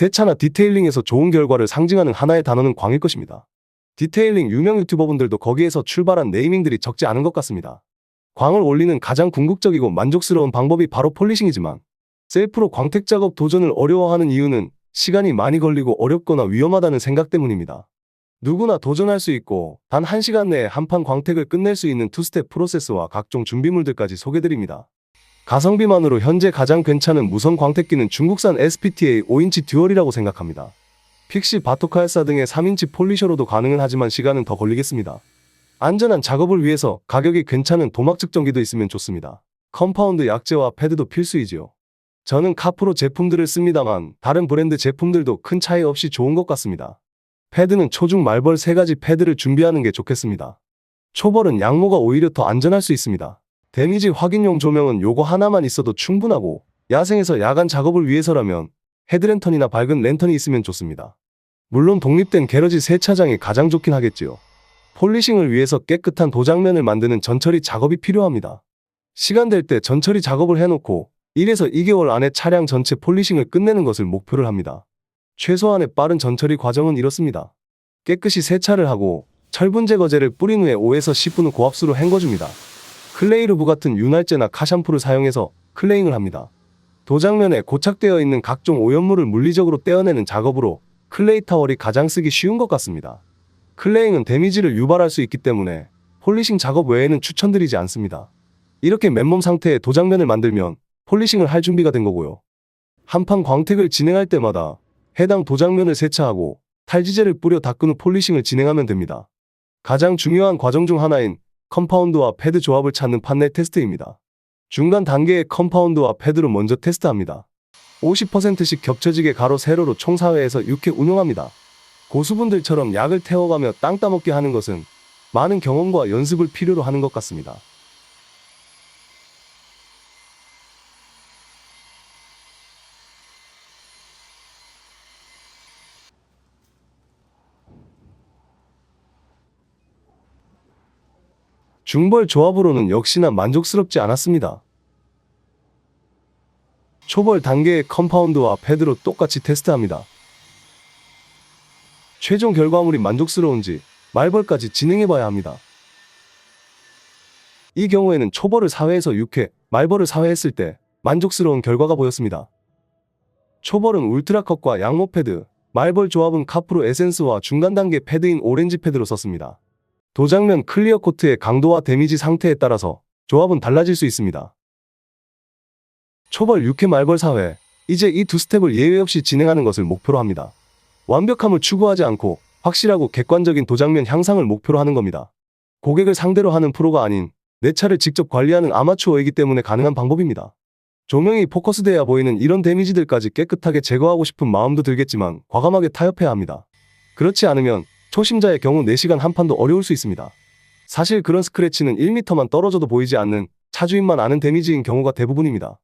세차나 디테일링에서 좋은 결과를 상징하는 하나의 단어는 광일 것입니다. 디테일링 유명 유튜버분들도 거기에서 출발한 네이밍들이 적지 않은 것 같습니다. 광을 올리는 가장 궁극적이고 만족스러운 방법이 바로 폴리싱이지만 셀프로 광택 작업 도전을 어려워하는 이유는 시간이 많이 걸리고 어렵거나 위험하다는 생각 때문입니다. 누구나 도전할 수 있고 단 1시간 내에 한 판 광택을 끝낼 수 있는 투스텝 프로세스와 각종 준비물들까지 소개드립니다. 가성비만으로 현재 가장 괜찮은 무선 광택기는 중국산 SPTA 5인치 듀얼이라고 생각합니다. 픽시, 바토카에사 등의 3인치 폴리셔로도 가능은 하지만 시간은 더 걸리겠습니다. 안전한 작업을 위해서 가격이 괜찮은 도막 측정기도 있으면 좋습니다. 컴파운드 약재와 패드도 필수이지요. 저는 카프로 제품들을 씁니다만 다른 브랜드 제품들도 큰 차이 없이 좋은 것 같습니다. 패드는 초중 말벌 3가지 패드를 준비하는 게 좋겠습니다. 초벌은 양모가 오히려 더 안전할 수 있습니다. 데미지 확인용 조명은 요거 하나만 있어도 충분하고 야생에서 야간 작업을 위해서라면 헤드랜턴이나 밝은 랜턴이 있으면 좋습니다. 물론 독립된 게러지 세차장이 가장 좋긴 하겠지요. 폴리싱을 위해서 깨끗한 도장면을 만드는 전처리 작업이 필요합니다. 시간 될 때 전처리 작업을 해놓고 1에서 2개월 안에 차량 전체 폴리싱을 끝내는 것을 목표를 합니다. 최소한의 빠른 전처리 과정은 이렇습니다. 깨끗이 세차를 하고 철분 제거제를 뿌린 후에 5에서 10분 후 고압수로 헹궈줍니다. 클레이루브 같은 윤활제나 카샴푸를 사용해서 클레잉을 합니다. 도장면에 고착되어 있는 각종 오염물을 물리적으로 떼어내는 작업으로 클레이 타월이 가장 쓰기 쉬운 것 같습니다. 클레잉은 데미지를 유발할 수 있기 때문에 폴리싱 작업 외에는 추천드리지 않습니다. 이렇게 맨몸 상태의 도장면을 만들면 폴리싱을 할 준비가 된 거고요. 한판 광택을 진행할 때마다 해당 도장면을 세차하고 탈지제를 뿌려 닦은 후 폴리싱을 진행하면 됩니다. 가장 중요한 과정 중 하나인 컴파운드와 패드 조합을 찾는 판넬 테스트입니다. 중간 단계의 컴파운드와 패드로 먼저 테스트합니다. 50%씩 겹쳐지게 가로 세로로 총 4회에서 6회 운용합니다. 고수분들처럼 약을 태워가며 땅 따먹게 하는 것은 많은 경험과 연습을 필요로 하는 것 같습니다. 중벌 조합으로는 역시나 만족스럽지 않았습니다. 초벌 단계의 컴파운드와 패드로 똑같이 테스트합니다. 최종 결과물이 만족스러운지 말벌까지 진행해봐야 합니다. 이 경우에는 초벌을 4회에서 6회, 말벌을 4회 했을 때 만족스러운 결과가 보였습니다. 초벌은 울트라컷과 양모 패드, 말벌 조합은 카프로 에센스와 중간 단계 패드인 오렌지 패드로 썼습니다. 도장면 클리어 코트의 강도와 데미지 상태에 따라서 조합은 달라질 수 있습니다. 초벌 6회, 말벌 4회, 이제 이 두 스텝을 예외 없이 진행하는 것을 목표로 합니다. 완벽함을 추구하지 않고 확실하고 객관적인 도장면 향상을 목표로 하는 겁니다. 고객을 상대로 하는 프로가 아닌 내 차를 직접 관리하는 아마추어이기 때문에 가능한 방법입니다. 조명이 포커스돼야 보이는 이런 데미지들까지 깨끗하게 제거하고 싶은 마음도 들겠지만 과감하게 타협해야 합니다. 그렇지 않으면 초심자의 경우 4시간 한 판도 어려울 수 있습니다. 사실 그런 스크래치는 1m만 떨어져도 보이지 않는 차주인만 아는 데미지인 경우가 대부분입니다.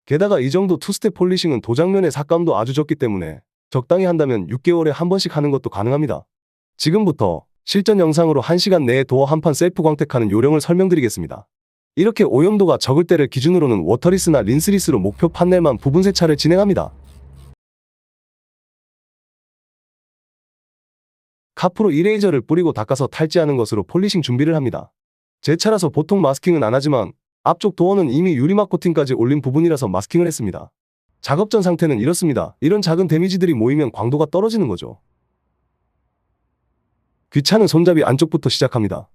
게다가 이 정도 투스텝 폴리싱은 도장면의 삭감도 아주 적기 때문에 적당히 한다면 6개월에 한 번씩 하는 것도 가능합니다. 지금부터 실전 영상으로 1시간 내에 도어 한 판 셀프 광택하는 요령을 설명드리겠습니다. 이렇게 오염도가 적을 때를 기준으로는 워터리스나 린스리스로 목표 판넬만 부분 세차를 진행합니다. 카프로 이레이저를 뿌리고 닦아서 탈지하는 것으로 폴리싱 준비를 합니다. 제 차라서 보통 마스킹은 안 하지만 앞쪽 도어는 이미 유리막 코팅까지 올린 부분이라서 마스킹을 했습니다. 작업 전 상태는 이렇습니다. 이런 작은 데미지들이 모이면 광도가 떨어지는 거죠. 귀찮은 손잡이 안쪽부터 시작합니다.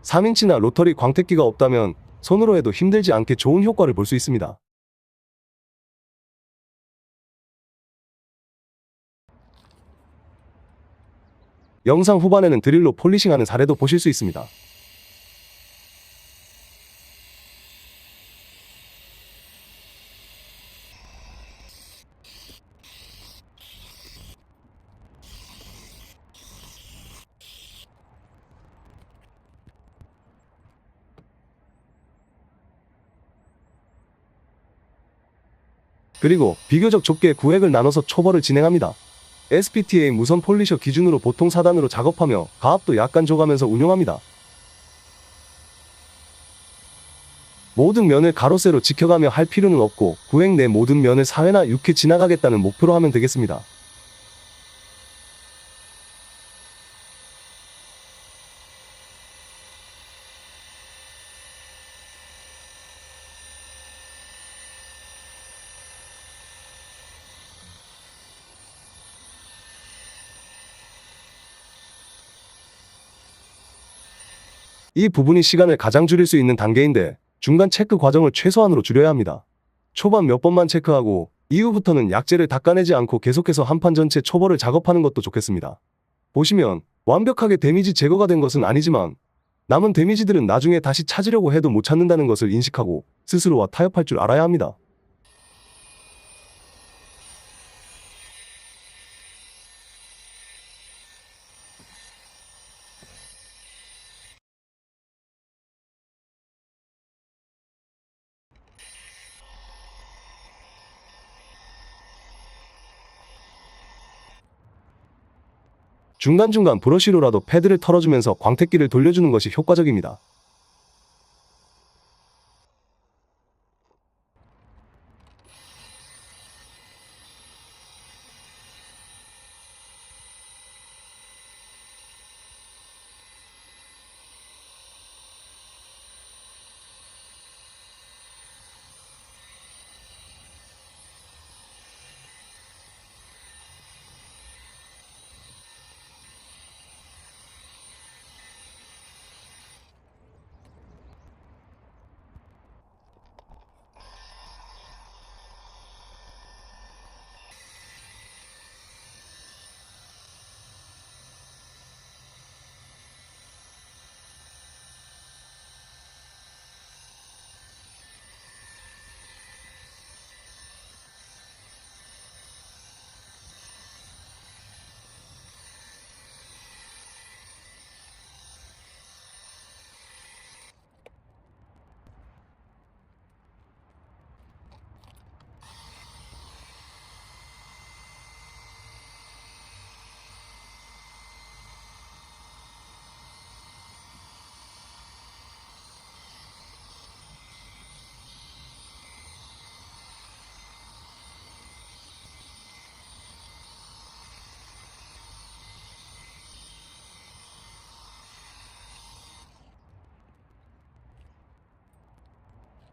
3인치나 로터리 광택기가 없다면 손으로 해도 힘들지 않게 좋은 효과를 볼 수 있습니다. 영상 후반에는 드릴로 폴리싱하는 사례도 보실 수 있습니다. 그리고 비교적 좁게 구획을 나눠서 초벌을 진행합니다. SPTA 무선 폴리셔 기준으로 보통 4단으로 작업하며 가압도 약간 줘가면서 운용합니다. 모든 면을 가로세로 지켜가며 할 필요는 없고 구획 내 모든 면을 사회나 육해 지나가겠다는 목표로 하면 되겠습니다. 이 부분이 시간을 가장 줄일 수 있는 단계인데 중간 체크 과정을 최소한으로 줄여야 합니다. 초반 몇 번만 체크하고 이후부터는 약재를 닦아내지 않고 계속해서 한 판 전체 초벌을 작업하는 것도 좋겠습니다. 보시면 완벽하게 데미지 제거가 된 것은 아니지만 남은 데미지들은 나중에 다시 찾으려고 해도 못 찾는다는 것을 인식하고 스스로와 타협할 줄 알아야 합니다. 중간중간 브러쉬로라도 패드를 털어주면서 광택기를 돌려주는 것이 효과적입니다.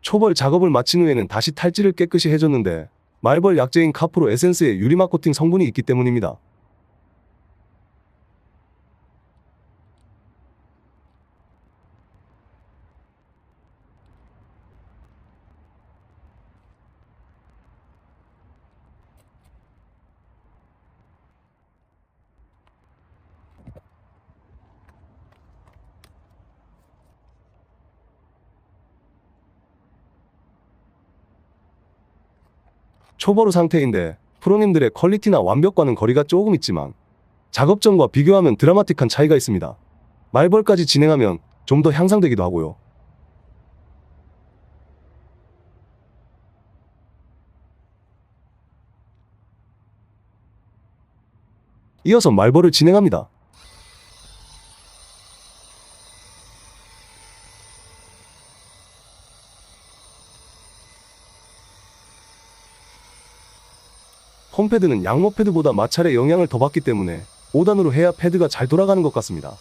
초벌 작업을 마친 후에는 다시 탈지를 깨끗이 해줬는데 말벌 약재인 카프로 에센스에 유리막 코팅 성분이 있기 때문입니다. 초보루 상태인데 프로님들의 퀄리티나 완벽과는 거리가 조금 있지만 작업 전과 비교하면 드라마틱한 차이가 있습니다. 말벌까지 진행하면 좀 더 향상되기도 하고요. 이어서 말벌을 진행합니다. 폼패드는 양모 패드보다 마찰에 영향을 더 받기 때문에 5단으로 해야 패드가 잘 돌아가는 것 같습니다.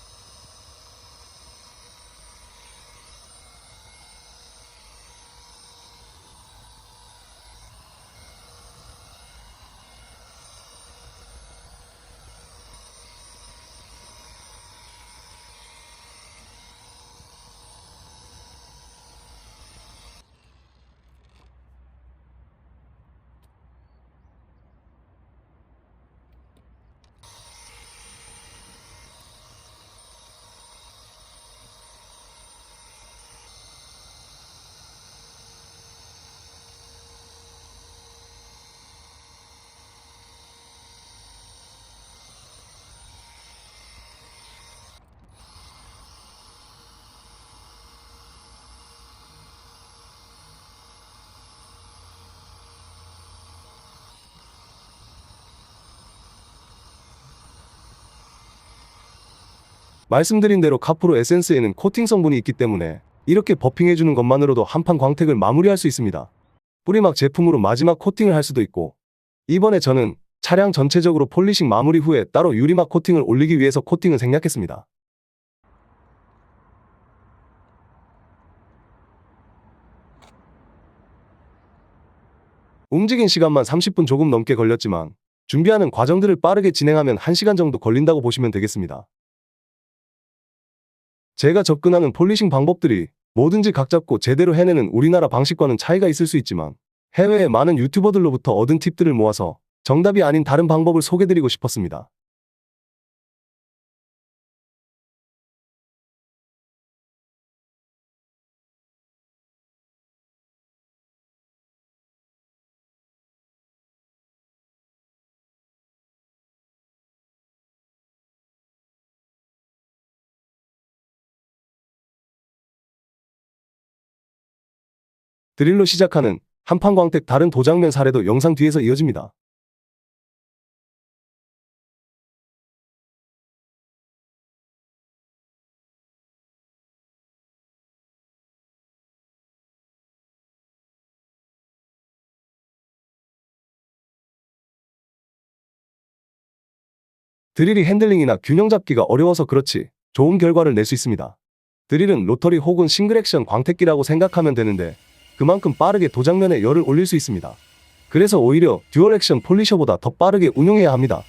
말씀드린 대로 카프로 에센스에는 코팅 성분이 있기 때문에 이렇게 버핑해주는 것만으로도 한판 광택을 마무리할 수 있습니다. 뿌리막 제품으로 마지막 코팅을 할 수도 있고, 이번에 저는 차량 전체적으로 폴리싱 마무리 후에 따로 유리막 코팅을 올리기 위해서 코팅을 생략했습니다. 움직인 시간만 30분 조금 넘게 걸렸지만 준비하는 과정들을 빠르게 진행하면 1시간 정도 걸린다고 보시면 되겠습니다. 제가 접근하는 폴리싱 방법들이 뭐든지 각 잡고 제대로 해내는 우리나라 방식과는 차이가 있을 수 있지만 해외의 많은 유튜버들로부터 얻은 팁들을 모아서 정답이 아닌 다른 방법을 소개드리고 싶었습니다. 드릴로 시작하는 한판 광택 다른 도장면 사례도 영상 뒤에서 이어집니다. 드릴이 핸들링이나 균형 잡기가 어려워서 그렇지 좋은 결과를 낼 수 있습니다. 드릴은 로터리 혹은 싱글 액션 광택기라고 생각하면 되는데 그만큼 빠르게 도장면에 열을 올릴 수 있습니다. 그래서 오히려 듀얼 액션 폴리셔보다 더 빠르게 운용해야 합니다.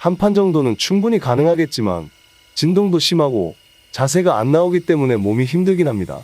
한 판 정도는 충분히 가능하겠지만 진동도 심하고 자세가 안 나오기 때문에 몸이 힘들긴 합니다.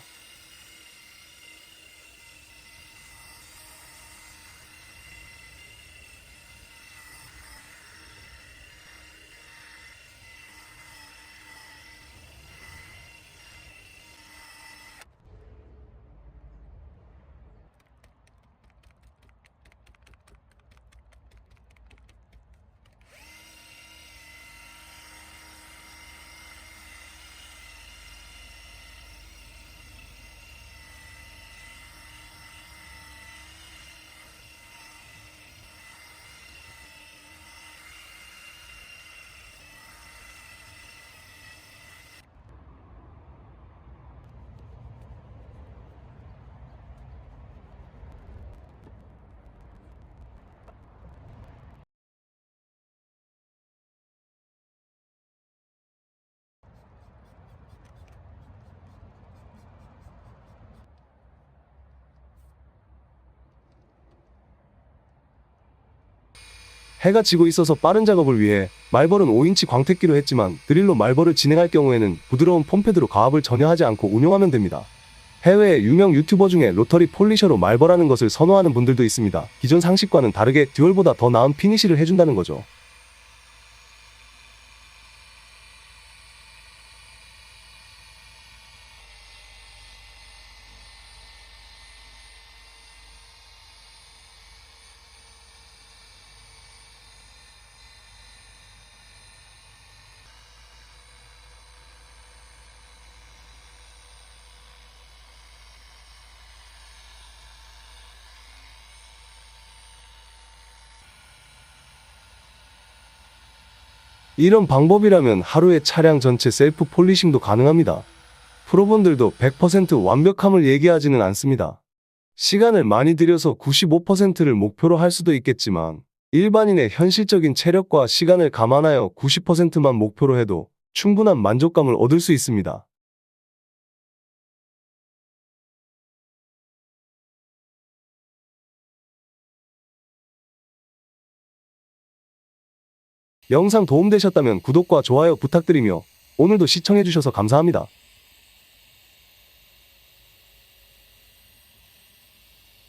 해가 지고 있어서 빠른 작업을 위해 말벌은 5인치 광택기로 했지만 드릴로 말벌을 진행할 경우에는 부드러운 폼패드로 가압을 전혀 하지 않고 운용하면 됩니다. 해외의 유명 유튜버 중에 로터리 폴리셔로 말벌하는 것을 선호하는 분들도 있습니다. 기존 상식과는 다르게 듀얼보다 더 나은 피니쉬를 해준다는 거죠. 이런 방법이라면 하루에 차량 전체 셀프 폴리싱도 가능합니다. 프로분들도 100% 완벽함을 얘기하지는 않습니다. 시간을 많이 들여서 95%를 목표로 할 수도 있겠지만 일반인의 현실적인 체력과 시간을 감안하여 90%만 목표로 해도 충분한 만족감을 얻을 수 있습니다. 영상 도움되셨다면 구독과 좋아요 부탁드리며 오늘도 시청해주셔서 감사합니다.